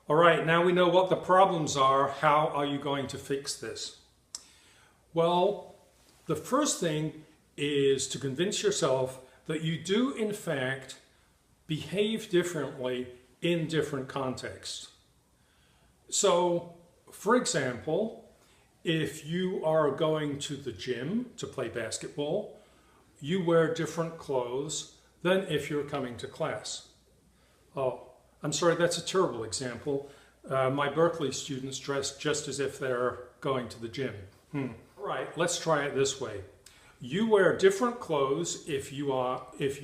All right, now we know what the problems are. How are you going to fix this? Well, the first thing is to convince yourself that you do, in fact, behave differently in different contexts. So, for example, if you are going to the gym to play basketball, you wear different clothes than if you're coming to class. Oh, I'm sorry, that's a terrible example. My Berkeley students dress just as if they're going to the gym. All right, let's try it this way. You wear different clothes if you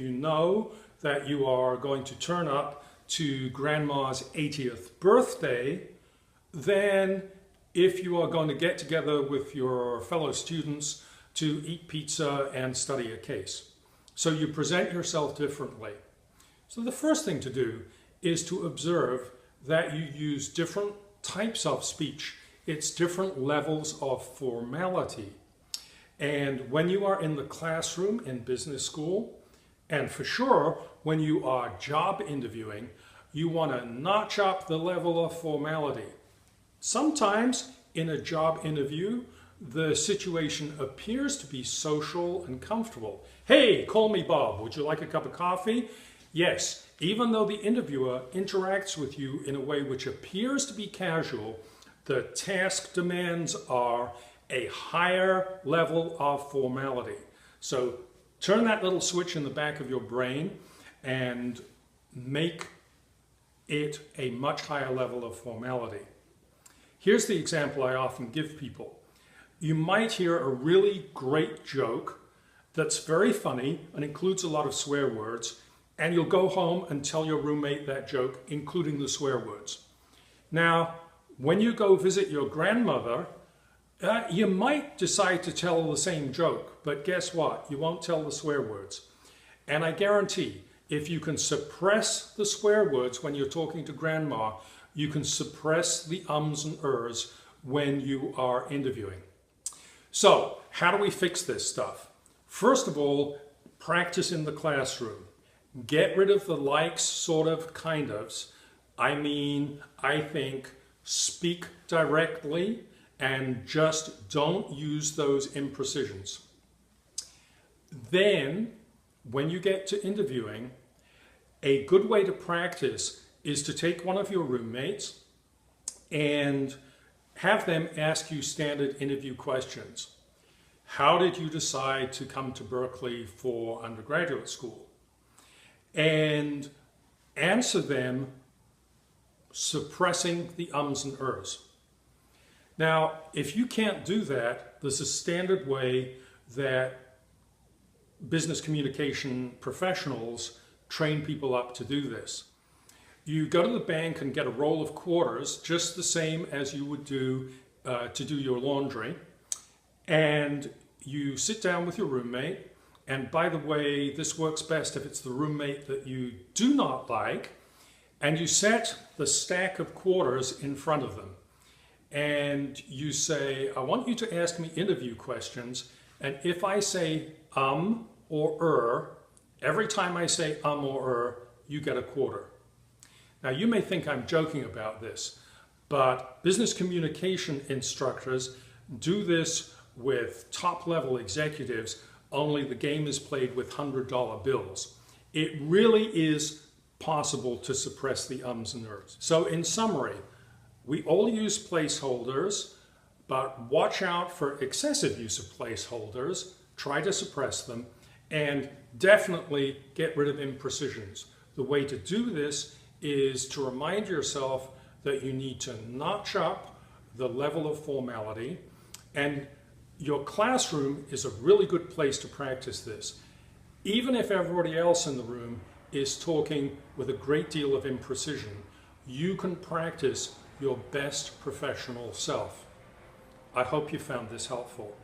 know that you are going to turn up to Grandma's 80th birthday than if you are going to get together with your fellow students to eat pizza and study a case. So you present yourself differently. So the first thing to do is to observe that you use different types of speech. It's different levels of formality. And when you are in the classroom in business school, and for sure when you are job interviewing, you want to notch up the level of formality. Sometimes in a job interview, the situation appears to be social and comfortable. Hey, call me Bob. Would you like a cup of coffee? Yes, even though the interviewer interacts with you in a way which appears to be casual, the task demands are a higher level of formality. So turn that little switch in the back of your brain and make it a much higher level of formality. Here's the example I often give people. You might hear a really great joke that's very funny and includes a lot of swear words, and you'll go home and tell your roommate that joke, including the swear words. Now, when you go visit your grandmother, you might decide to tell the same joke, but guess what? You won't tell the swear words. And I guarantee, if you can suppress the swear words when you're talking to grandma, you can suppress the ums and ers when you are interviewing. So, how do we fix this stuff? First of all, practice in the classroom. Get rid of the likes, sort of, kind ofs. I mean, I think, speak directly and just don't use those imprecisions. Then, when you get to interviewing, a good way to practice is to take one of your roommates and have them ask you standard interview questions. How did you decide to come to Berkeley for undergraduate school? And answer them suppressing the ums and ers. Now, if you can't do that, there's a standard way that business communication professionals train people up to do this. You go to the bank and get a roll of quarters, just the same as you would do to do your laundry, and you sit down with your roommate. And by the way, this works best if it's the roommate that you do not like, and you set the stack of quarters in front of them. And you say, I want you to ask me interview questions, and if I say or every time I say or you get a quarter. Now you may think I'm joking about this, but business communication instructors do this with top-level executives, only the game is played with $100 bills. It really is possible to suppress the ums and ers. So in summary, we all use placeholders, but watch out for excessive use of placeholders, try to suppress them, and definitely get rid of imprecisions. The way to do this is to remind yourself that you need to notch up the level of formality, and your classroom is a really good place to practice this. Even if everybody else in the room is talking with a great deal of imprecision, you can practice your best professional self. I hope you found this helpful.